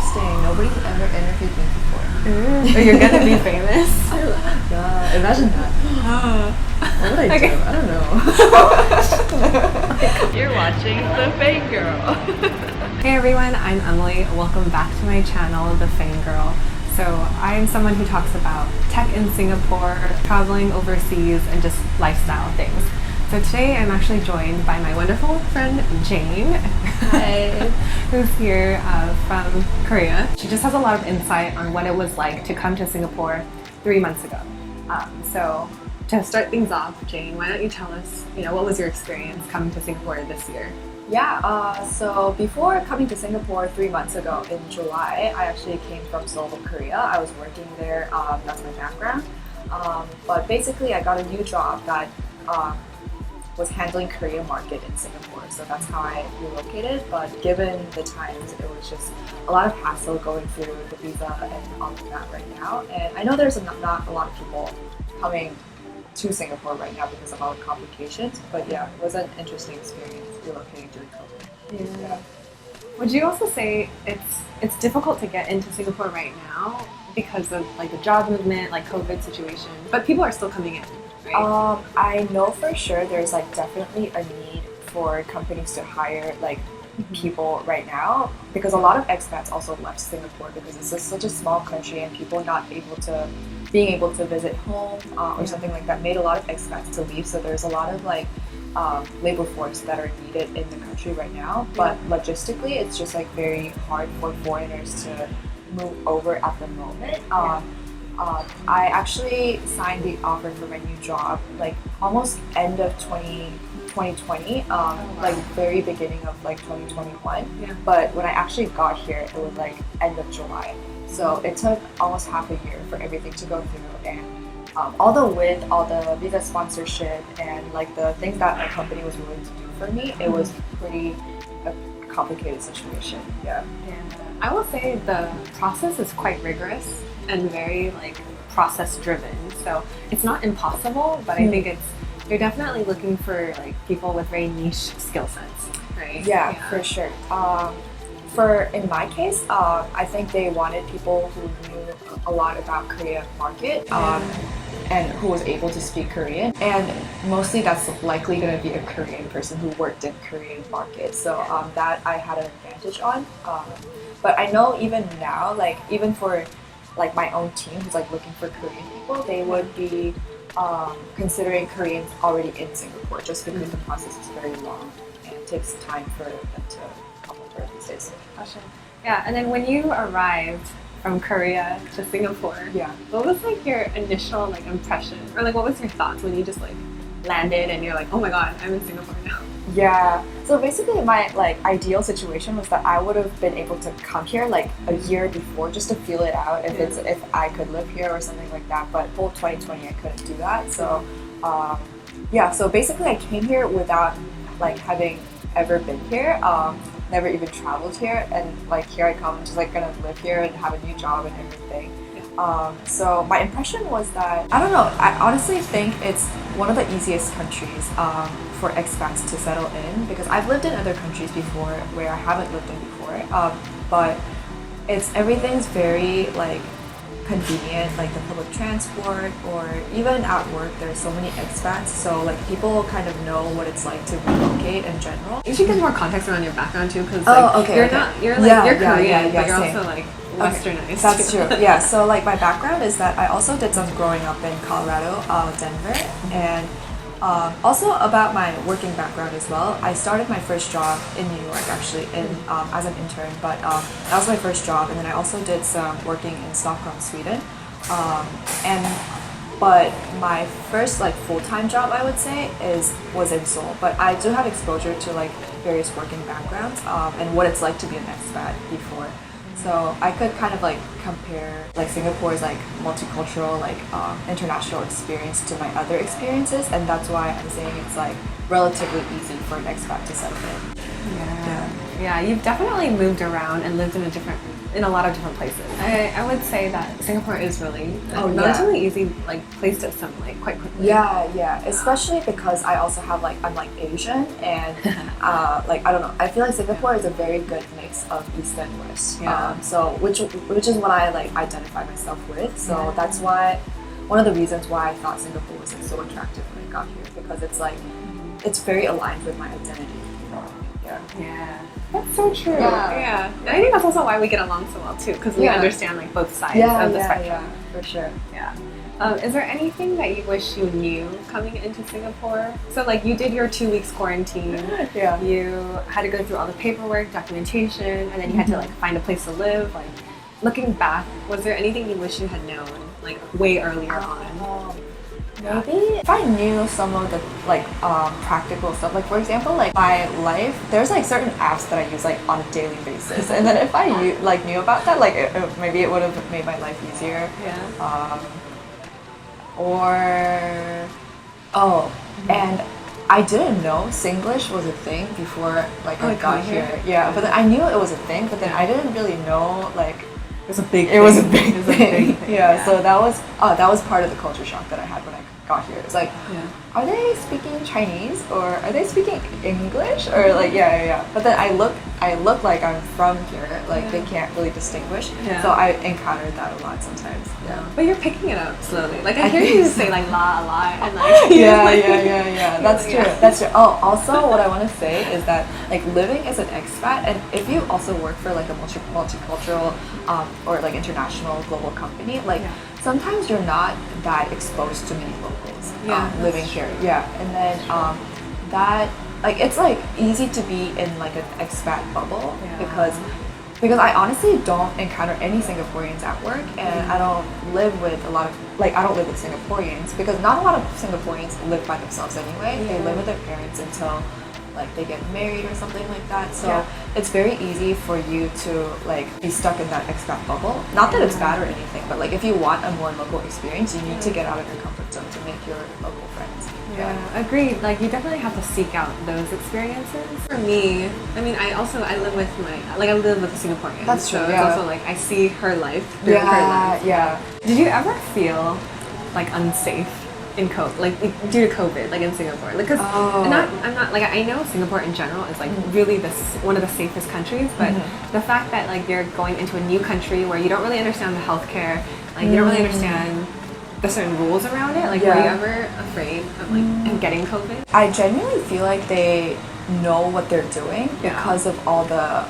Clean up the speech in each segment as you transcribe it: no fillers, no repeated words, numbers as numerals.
interesting. Nobody's ever interviewed me before. You're gonna be famous. Yeah, imagine that. What would I do? I don't know. You're watching The Fang Girl. Hey everyone, I'm Emily. Welcome back to my channel, The Fang Girl. So I am someone who talks about tech in Singapore, traveling overseas, and just lifestyle things. So today I'm actually joined by my wonderful friend Jane. Hi. Who's here from Korea. She just has a lot of insight on what it was like to come to Singapore 3 months ago. So to start things off, Jane, why don't you tell us, what was your experience coming to Singapore this year? Yeah, so before coming to Singapore 3 months ago in July, I actually came from Seoul, Korea. I was working there, that's my background. But basically I got a new job that was handling Korean market in Singapore. So that's how I relocated. But given the times, it was just a lot of hassle going through the visa and all of that right now. And I know there's not a lot of people coming to Singapore right now because of all the complications. But yeah, it was an interesting experience relocating during COVID. Yeah. Would you also say it's difficult to get into Singapore right now because of the job movement, COVID situation, but people are still coming in, right? I know for sure there's definitely a need for companies to hire people right now, because a lot of expats also left Singapore because it's just such a small country and people not being able to visit home or something like that made a lot of expats to leave. So there's a lot of labor force that are needed in the country right now, but logistically it's just very hard for foreigners to move over at the moment. I actually signed the offer for my new job almost end of 2020, very beginning of 2021. But when I actually got here, it was end of July. So it took almost half a year for everything to go through, and all the visa sponsorship and the things that my company was willing to do for me, it was pretty a complicated situation. Yeah. I will say the process is quite rigorous and very process driven. So it's not impossible, but I think you're definitely looking for people with very niche skill sets, right? Yeah, for sure. In my case, I think they wanted people who knew a lot about Korea market and who was able to speak Korean. And mostly that's likely going to be a Korean person who worked in Korean market. So that I had an advantage on. But I know even now, even for my own team who's looking for Korean people, they would be considering Koreans already in Singapore just because the process is very long and it takes time for them to come over these days. Gotcha. Yeah, and then when you arrived from Korea to Singapore, what was your initial impression, or what was your thoughts when you just landed and you're oh my god, I'm in Singapore now? Yeah, so basically my ideal situation was that I would have been able to come here a year before just to feel it out if I could live here or something like that, but whole 2020 I couldn't do that. So so basically I came here without having ever been here, never even traveled here, and here I come just gonna live here and have a new job and everything. So my impression was that, I don't know, I honestly think it's one of the easiest countries for expats to settle in, because I've lived in other countries before where I haven't lived in before, but everything's very convenient, the public transport, or even at work there's so many expats, so people kind of know what it's like to relocate in general. You should get more context around your background too, because you're Korean, but you're also Westernized. That's true. Yeah, so my background is that I also did some growing up in Colorado, Denver, and also about my working background as well. I started my first job in New York actually as an intern, but that was my first job, and then I also did some working in Stockholm, Sweden. But my first full-time job, I would say, was in Seoul. But I do have exposure to various working backgrounds and what it's like to be an expat before. So I could kind of compare Singapore's multicultural international experience to my other experiences, and that's why I'm saying it's relatively easy for an expat to settle in. Yeah, you've definitely moved around and lived in a lot of different places. I would say that Singapore is really a relatively easy like place to assimilate quite quickly. Yeah, especially because I also have like I'm like Asian and like I don't know. I feel like Singapore is a very good mix of East and West. So which is what I like identify myself with. So that's why one of the reasons why I thought Singapore was like so attractive when I got here, because it's like it's very aligned with my identity. Yeah, that's so true. Yeah, and I think that's also why we get along so well too, because we understand like both sides of the spectrum. Yeah, for sure. Yeah. Is there anything that you wish you knew coming into Singapore? So like you did your 2 weeks quarantine. You had to go through all the paperwork, documentation, and then you had to like find a place to live. Like looking back, was there anything you wish you had known like way earlier on? Maybe if I knew some of the like practical stuff, like for example, like my life, there's like certain apps that I use like on a daily basis, and then if I knew about that, like maybe it would have made my life easier. And I didn't know Singlish was a thing before like I got here. But then I knew it was a thing, but then I didn't really know like it was a big thing. So that was part of the culture shock that I had when I got here. It's like, are they speaking Chinese or are they speaking English or like But then I look like I'm from here. Like they can't really distinguish. So I encountered that a lot sometimes. But you're picking it up slowly. Like I hear you say like la a lot and like That's true. That's true. Oh, also what I want to say is that like living as an expat, and if you also work for like a multicultural or like international global company, like sometimes you're not that exposed to many locals living here. And then that like it's like easy to be in like an expat bubble because I honestly don't encounter any Singaporeans at work, and I don't live with Singaporeans because not a lot of Singaporeans live by themselves anyway. They live with their parents until like they get married or something like that. So it's very easy for you to like be stuck in that expat bubble. Not that it's bad or anything, but like if you want a more local experience, you need to get out of your comfort zone to make your local friends. Agreed. Like you definitely have to seek out those experiences. For me, I mean, I live with I live with a Singaporean. That's true. So it's also like I see her life through her lens. Did you ever feel like unsafe in due to COVID, like in Singapore? Like, cause I'm not like I know Singapore in general is like really one of the safest countries, but the fact that like you're going into a new country where you don't really understand the healthcare, like you don't really understand the certain rules around it, like were you ever afraid of like getting COVID? I genuinely feel like they know what they're doing because of all the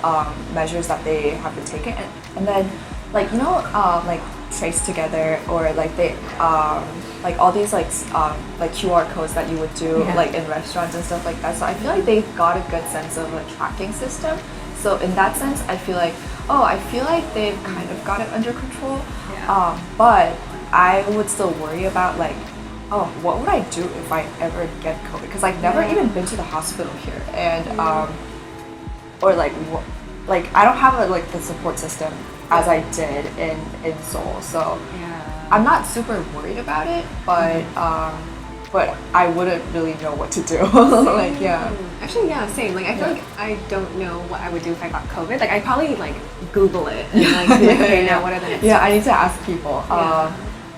measures that they have been taking, and then like like Trace Together or like they like all these like QR codes that you would do like in restaurants and stuff like that. So I feel like they've got a good sense of a tracking system. So in that sense, I feel like they've kind of got it under control. But I would still worry about like, what would I do if I ever get COVID? Because I've never even been to the hospital here, and or like I don't have the support system as I did in Seoul. So I'm not super worried about it, but I wouldn't really know what to do. Actually, same. Like I feel like I don't know what I would do if I got COVID. Like I'd probably like Google it and like be like, okay, now what are the next steps? I need to ask people.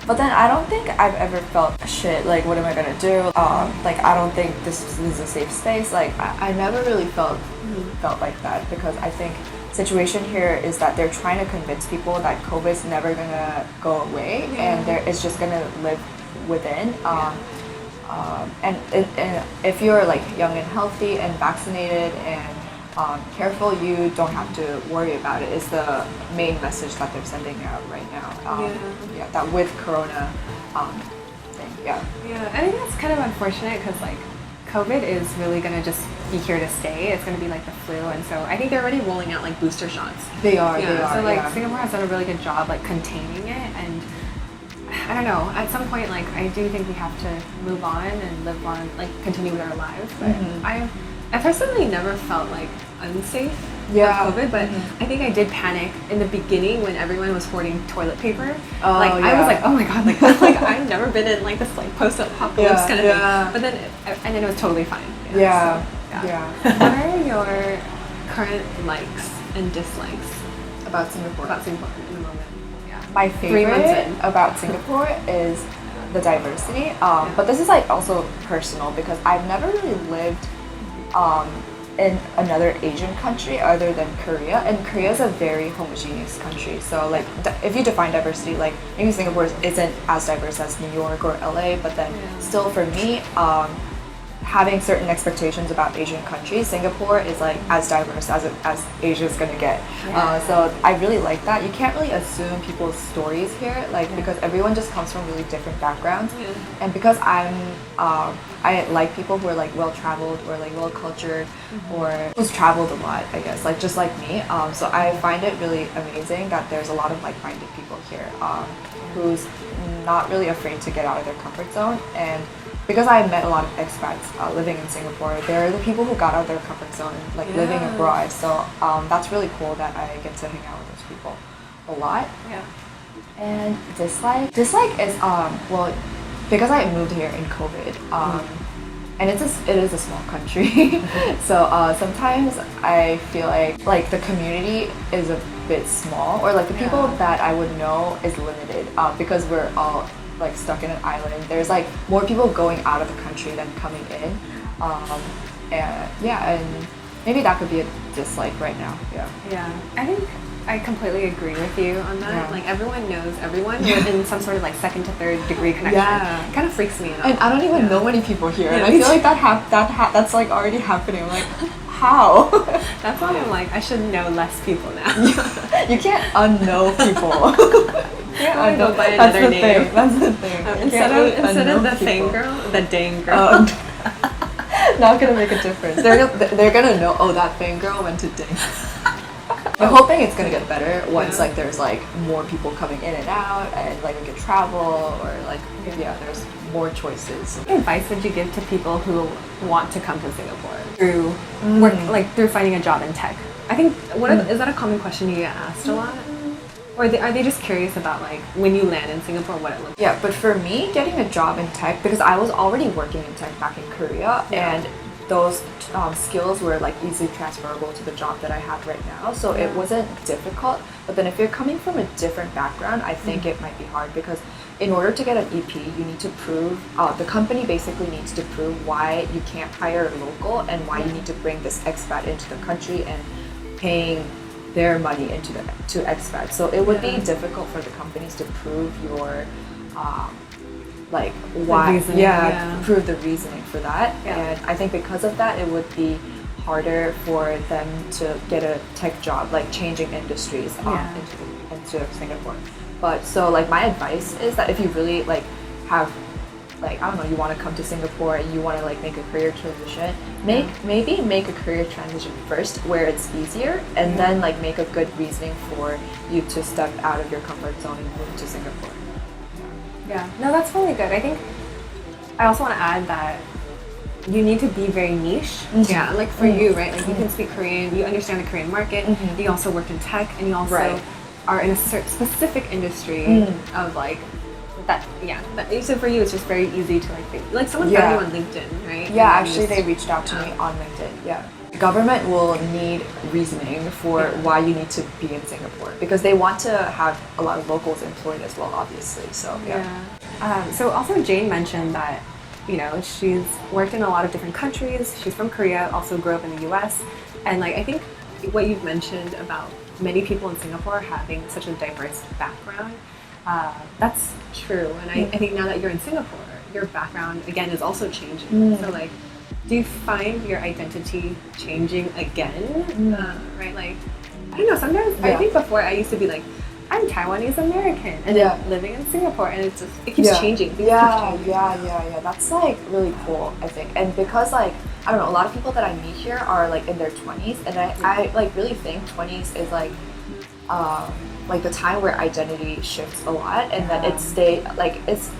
But then I don't think I've ever felt shit, like what am I gonna do? Like I don't think this is a safe space. Like I never really felt like that, because I think situation here is that they're trying to convince people that COVID's never gonna go away and it's just gonna live within. And if you're like young and healthy and vaccinated and careful, you don't have to worry about it, is the main message that they're sending out right now. That with Corona thing. I think that's kind of unfortunate, because like COVID is really going to just be here to stay. It's going to be like the flu, and so I think they're already rolling out like booster shots. They are. So like Singapore has done a really good job like containing it, and I don't know, at some point like I do think we have to move on and live on, like continue with our lives. But I personally never felt like unsafe with COVID, but I think I did panic in the beginning when everyone was hoarding toilet paper. I was like, oh my god, like I've never been in like this like post-apocalypse kind of thing. But then it was totally fine. What are your current likes and dislikes About Singapore. about Singapore in the moment? Yeah. My 3 months favorite in. about Singapore is the diversity. But this is like also personal because I've never really lived in another Asian country other than Korea, and Korea is a very homogeneous country. So like if you define diversity, like maybe Singapore isn't as diverse as New York or LA, but then still for me, having certain expectations about Asian countries, Singapore is like as diverse as Asia is gonna get. So I really like that. You can't really assume people's stories here, like because everyone just comes from really different backgrounds, and because I like people who are like well traveled or like well cultured or who's traveled a lot, I guess, like just like me. So I find it really amazing that there's a lot of like-minded people here who's not really afraid to get out of their comfort zone. And because I met a lot of expats living in Singapore, they're the people who got out of their comfort zone, like living abroad. So that's really cool that I get to hang out with those people a lot. Yeah. And dislike is well, because I moved here in COVID, and it is a small country, so sometimes I feel like the community is a bit small, or like the people that I would know is limited because we're all like stuck in an island. There's like more people going out of the country than coming in, and maybe that could be a dislike right now. Yeah, I think I completely agree with you on that. Like everyone knows everyone within some sort of like second to third degree connection. It kind of freaks me out. And I don't even know many people here, and I feel like that's like already happening. I'm like, how? That's why I'm like, I should know less people now. You can't unknow people. I go by another name. That's the thing. Instead of the Fang girl, the Dang girl. Not gonna make a difference. They're gonna know. Oh, that Fang girl went to Dang. I'm hoping it's gonna get better once like there's like more people coming in and out, and like we can travel, or like there's more choices. What advice would you give to people who want to come to Singapore through work, like through finding a job in tech? I think is that a common question you get asked a lot? Or are they just curious about like when you land in Singapore, what it looks like? Yeah, but for me, getting a job in tech, because I was already working in tech back in Korea, and those skills were like easily transferable to the job that I have right now, so it wasn't difficult. But then if you're coming from a different background, I think it might be hard, because in order to get an EP, you need to prove, the company basically needs to prove why you can't hire a local and why you need to bring this expat into the country and paying their money to expats. So it would be difficult for the companies to prove your like why prove the reasoning for that. And I think because of that, it would be harder for them to get a tech job, like changing industries into Singapore. But so like my advice is that if you really like have like, I don't know, you want to come to Singapore and you want to like make a career transition, maybe make a career transition first where it's easier, and then like make a good reasoning for you to step out of your comfort zone and move to Singapore. Yeah, no, that's really good. I think I also want to add that you need to be very niche. Yeah, like for you, right? Like you can speak Korean, you understand the Korean market, you also worked in tech, and you also are in a specific industry of like that. So for you, it's just very easy to like someone found you on LinkedIn, right? Yeah, actually, they reached out to me on LinkedIn. Yeah. The government will need reasoning for why you need to be in Singapore, because they want to have a lot of locals employed as well, obviously. So so also Jane mentioned that, you know, she's worked in a lot of different countries. She's from Korea, also grew up in the US, and like I think what you've mentioned about many people in Singapore having such a diverse background, that's true. And I think now that you're in Singapore, your background again is also changing. So like, do you find your identity changing again? Right? Like, I don't know, sometimes I think before I used to be like, I'm Taiwanese American, and then living in Singapore, and it keeps changing. That's like really cool, I think. And because like, I don't know, a lot of people that I meet here are like in their 20s, and I like really think 20s is like the time where identity shifts a lot, and that it's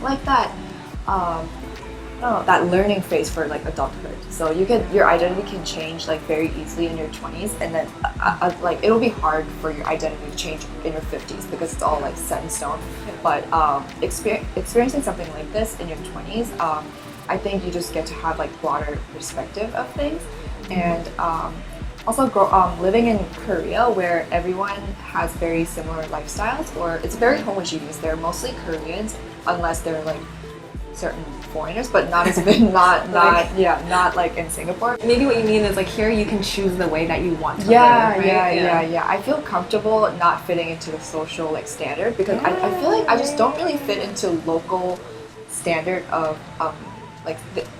like that that learning phase for like adulthood. So your identity can change like very easily in your 20s, and then like it'll be hard for your identity to change in your 50s because it's all like set in stone. But experiencing something like this in your 20s, I think you just get to have like broader perspective of things, and also living in Korea where everyone has very similar lifestyles, or it's very homogeneous. They're mostly Koreans unless they're like certain foreigners, but not as big, not like in Singapore. Maybe what you mean is like here you can choose the way that you want to Yeah, live, right? yeah. I feel comfortable not fitting into the social like standard because I feel like I just don't really fit into local standard of like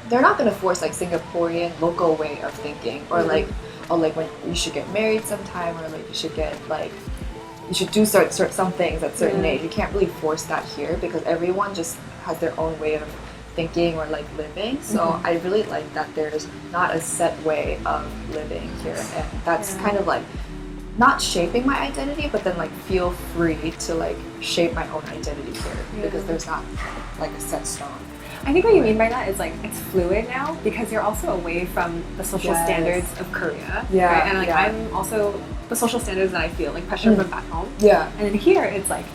they're not gonna force like Singaporean local way of thinking or like when you should get married sometime or like you should get like you should do some things at certain age. You can't really force that here because everyone just has their own way of thinking or like living. So I really like that there's not a set way of living here, and that's kind of like not shaping my identity, but then like feel free to like shape my own identity here because there's not like a set stone. I think what you mean by that is like it's fluid now because you're also away from the social standards of Korea. Yeah. Right? And like I'm also the social standards that I feel like pressure from back home. Yeah. And then here it's like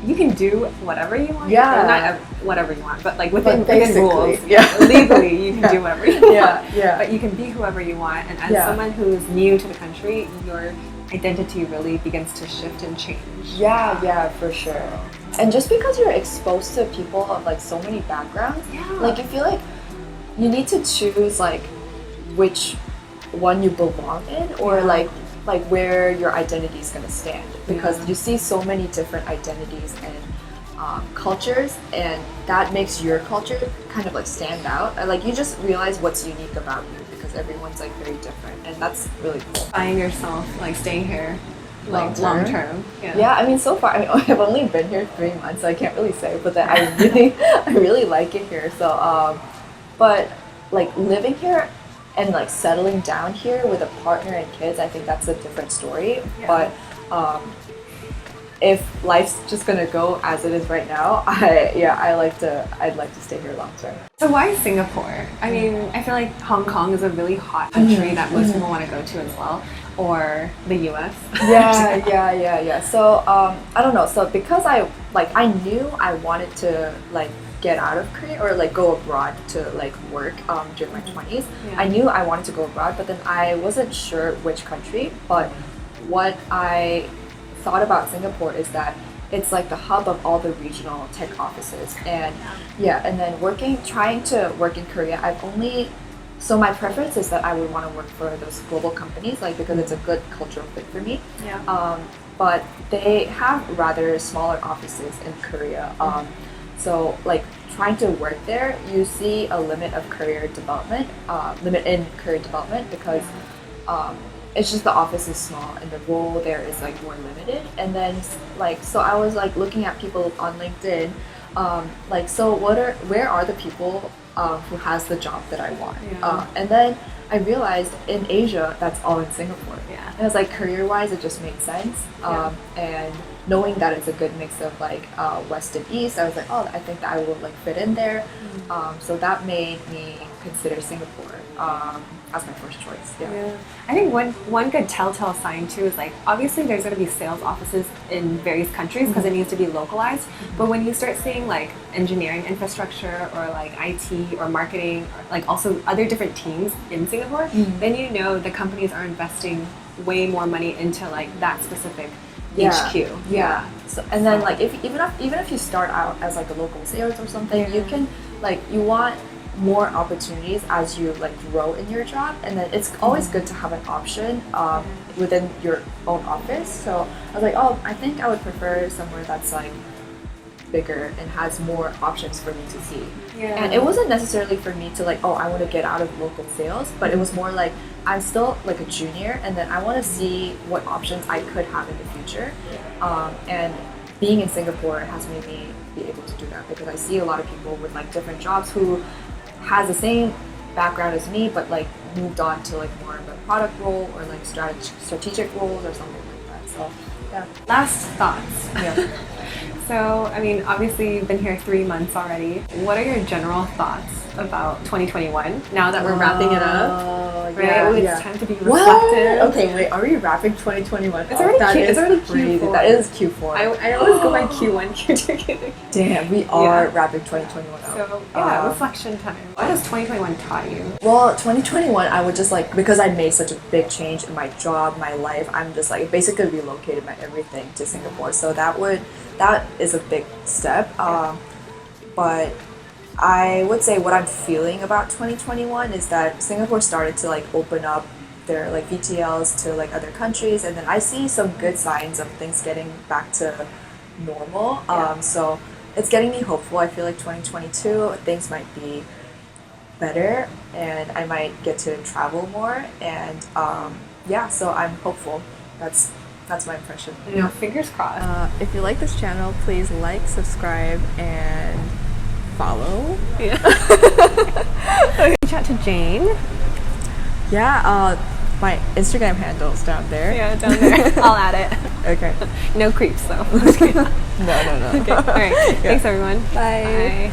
you can do whatever you want. Yeah. Or not whatever you want, but like within rules. Yeah. Legally you can do whatever you want. Yeah. But you can be whoever you want. And as someone who's new to the country, your identity really begins to shift and change. Yeah, for sure. And just because you're exposed to people of like so many backgrounds, like you feel like you need to choose like which one you belong in or like where your identity is going to stand because you see so many different identities and cultures, and that makes your culture kind of like stand out. And like you just realize what's unique about you because everyone's like very different, and that's really cool. Finding yourself like staying here long term. Yeah, I mean, so far, I mean, I've only been here 3 months, so I can't really say, but then I really like it here. So, but like living here and like settling down here with a partner and kids, I think that's a different story. But if life's just gonna go as it is right now, I'd like to stay here long term. So why Singapore? I mean, I feel like Hong Kong is a really hot country that most people want to go to as well, or the US. Yeah. So I don't know. So because I knew I wanted to like get out of Korea or like go abroad to like work during my 20s. I knew I wanted to go abroad, but then I wasn't sure which country. But what I thought about Singapore is that it's like the hub of all the regional tech offices, and and then trying to work in Korea, so my preference is that I would want to work for those global companies, like because it's a good cultural fit for me. But they have rather smaller offices in Korea. So like trying to work there, you see a limit in career development because it's just the office is small and the role there is like more limited. And then like so I was like looking at people on LinkedIn, like so where are the people who has the job that I want? And then I realized in Asia that's all in Singapore. And it was like career-wise it just made sense. And knowing that it's a good mix of like West and East, I was like, oh, I think that I will like fit in there. So that made me consider Singapore as my first choice. I think one good telltale sign too is like obviously there's going to be sales offices in various countries because it needs to be localized. But when you start seeing like engineering infrastructure or like IT or marketing, or like also other different teams in Singapore, then you know the companies are investing way more money into like that specific HQ. So, and then like even if you start out as like a local sales or something, you can like you want more opportunities as you like grow in your job, and then it's always good to have an option within your own office. So I was like, oh, I think I would prefer somewhere that's like bigger and has more options for me to see. And it wasn't necessarily for me to like, oh, I want to get out of local sales, but it was more like I'm still like a junior, and then I want to see what options I could have in the future. And being in Singapore has made me be able to do that because I see a lot of people with like different jobs who has the same background as me, but like moved on to like more of a product role or like strategic roles or something like that. So last thoughts. So, I mean, obviously you've been here 3 months already. What are your general thoughts about 2021 now that we're wrapping it up? Right? Yeah, It's time to be reflective. Okay, wait, are we wrapping 2021? It's already That Q- is it's already crazy. Q4. That is Q4. I always go by Q1, Q2, Damn, we are wrapping 2021 up. So, yeah, reflection time. What has 2021 taught you? Well, 2021, I would just like, because I made such a big change in my job, my life, I'm just like basically relocated my everything to Singapore. So that is a big step. But I would say what I'm feeling about 2021 is that Singapore started to like open up their like VTLs to like other countries, and then I see some good signs of things getting back to normal. So it's getting me hopeful. I feel like 2022 things might be better, and I might get to travel more, and so I'm hopeful. That's my impression. You know, fingers crossed. If you like this channel, please like, subscribe, and follow. Yeah. Reach out to Jane. Yeah, my Instagram handle's down there. Yeah, down there. I'll add it. Okay. No creeps though. No. Okay. All right. Thanks everyone. Bye. Bye.